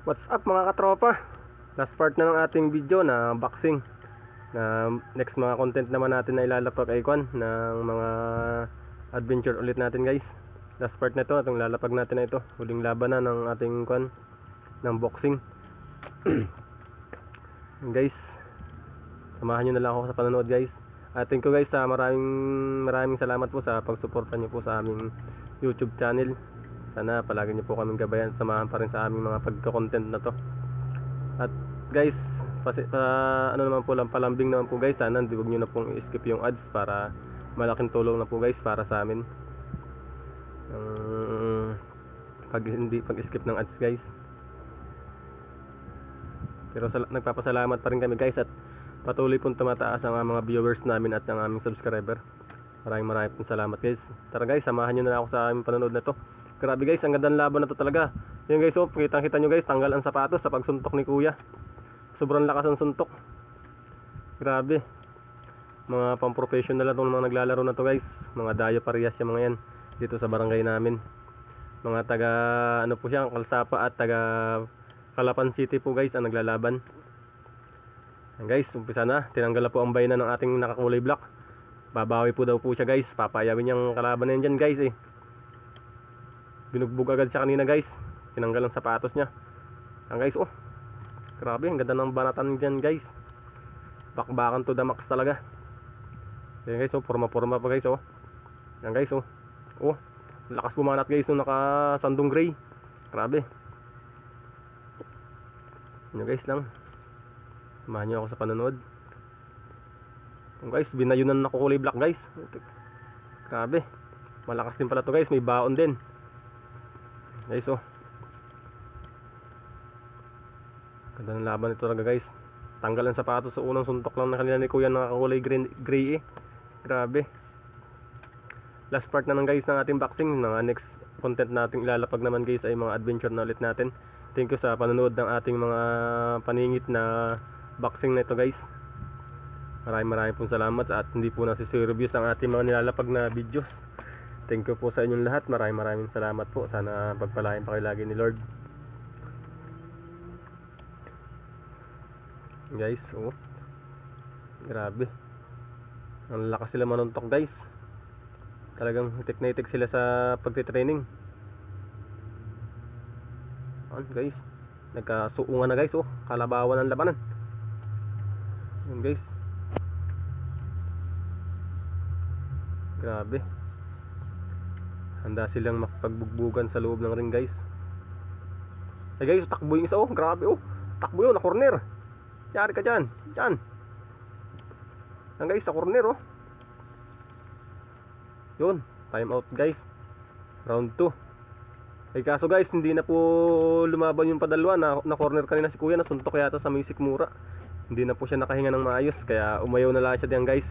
What's up mga katropa? Last part na ng ating video na boxing. Na next mga content naman natin na ilalapag ay kwan ng mga adventure ulit natin guys. Last part na ito, itong lalapag natin na ito. Huling laban na ng ating kwan ng boxing. Guys, samahan nyo na lang ako sa panonood guys. Thank you guys, maraming salamat po sa pagsuporta nyo po sa aming YouTube channel. Sana palagi nyo po kaming gabayan, samahan pa rin sa aming mga pagka-content na to. At guys, ano naman po lang, palambing naman po guys, sana huwag nyo na pong i-skip yung ads para malaking tulong na po guys para sa amin. Pag-skip ng ads guys. Pero nagpapasalamat pa rin kami guys at patuloy pong tumataas ang mga viewers namin at ang aming subscriber. Maraming pong salamat guys. Tara guys, samahan nyo na ako sa aming panonood na to. Grabe guys, ang gandang laban na to talaga. Yun guys, oh, kita nyo guys, tanggal ang sapatos sa pagsuntok ni kuya. Sobrang lakas ang suntok. Grabe. Mga pang-professional na itong mga naglalaro na to guys. Mga Dayo Parias yung mga yan. Dito sa barangay namin. Mga taga, ano po siya, Kalsapa at taga Calapan City po guys ang naglalaban. Yan guys, umpisa na. Tinanggal na po ang bayna ng ating nakakulay black. Babawi po daw po siya guys. Papayawin niyang kalaban na yan dyan guys eh. Binugbog agad siya kanina guys. Tinanggal ang sapatos niya. Ang guys, oh. Grabe, ang ganda ng banatan dyan guys. Bakbakan to the max talaga. Yan guys, oh. Forma-forma pa guys, oh. Yan guys, oh. Oh, lakas bumanat guys nung nakasandong gray. Grabe. Yan guys lang. Samahan nyo ako sa panonood. Yan guys, binayunan na kulay black guys. Grabe. Malakas din pala to guys, may baon din. Guys, oh. Ganda ng laban ito talaga guys. Tanggal ang sapatos sa unang suntok lang na kanila ni kuya nakakulay gray eh. Grabe. Last part na ng guys ng ating boxing. Mga next content natin ilalapag naman guys ay mga adventure na ulit natin. Thank you sa panonood ng ating mga paningit na boxing na ito guys. Maraming pong salamat at hindi po nasi-reviews ang ating mga nilalapag na videos. Thank you po sa inyong lahat. Maraming salamat po. Sana pagpalain pa kayo lagi ni Lord. Guys, oh. Grabe. Ang lakas sila manuntok guys. Talagang hitik na hitik sila sa pagtitraining. Guys. Nagkasuungan na guys, oh. Kalabawan ng labanan. Yan guys. Grabe. Handa silang makapagbugbuggan sa loob ng ring guys. Ay guys, takbo yung isa, oh. Grabe, oh. Takbo yun, na corner. Yari ka dyan. Dyan. Yan guys, sa corner, oh. Yun, time out guys. Round 2. Ay kaso guys, hindi na po lumaban yung padalwa. Na corner kanina si kuya. Nasuntok yata sa may sikmura. Hindi na po siya nakahinga ng maayos. Kaya umayaw na lang siya diyan guys.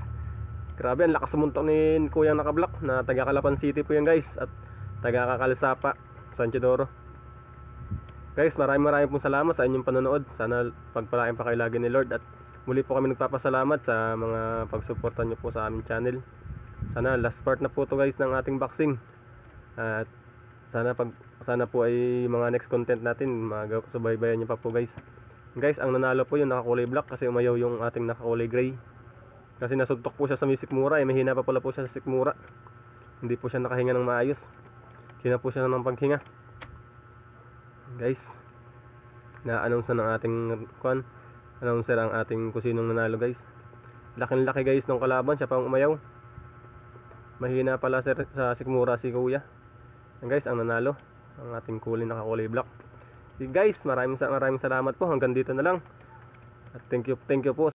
Grabe, ang lakas sumuntok ni kuyang nakablock na taga Calapan City po yan guys. At taga Kakalsapa, San Chidoro. Guys, maraming pong salamat sa inyong panonood. Sana pagpalain pa kayo lagi ni Lord. At muli po kami nagpapasalamat sa mga pagsuporta nyo po sa aming channel. Sana last part na po to guys ng ating boxing. At sana po ay mga next content natin subaybayan nyo pa po guys. Guys, ang nanalo po yung nakakulay black kasi umayaw yung ating nakakulay gray. Kasi nasuntok po siya sa may sikmura eh. Mahina pa pala po siya sa sikmura. Hindi po siya nakahinga ng maayos. Hina po siya ng paghinga. Guys, na-announce na ng ating announcer ang ating kusinong nanalo guys. Laking laki guys ng kalaban. Siya pang umayaw. Mahina pala sa sikmura si kuya. Yan guys, ang nanalo ang ating nakakulay black. Guys, maraming salamat po. Hanggang dito na lang. At thank you po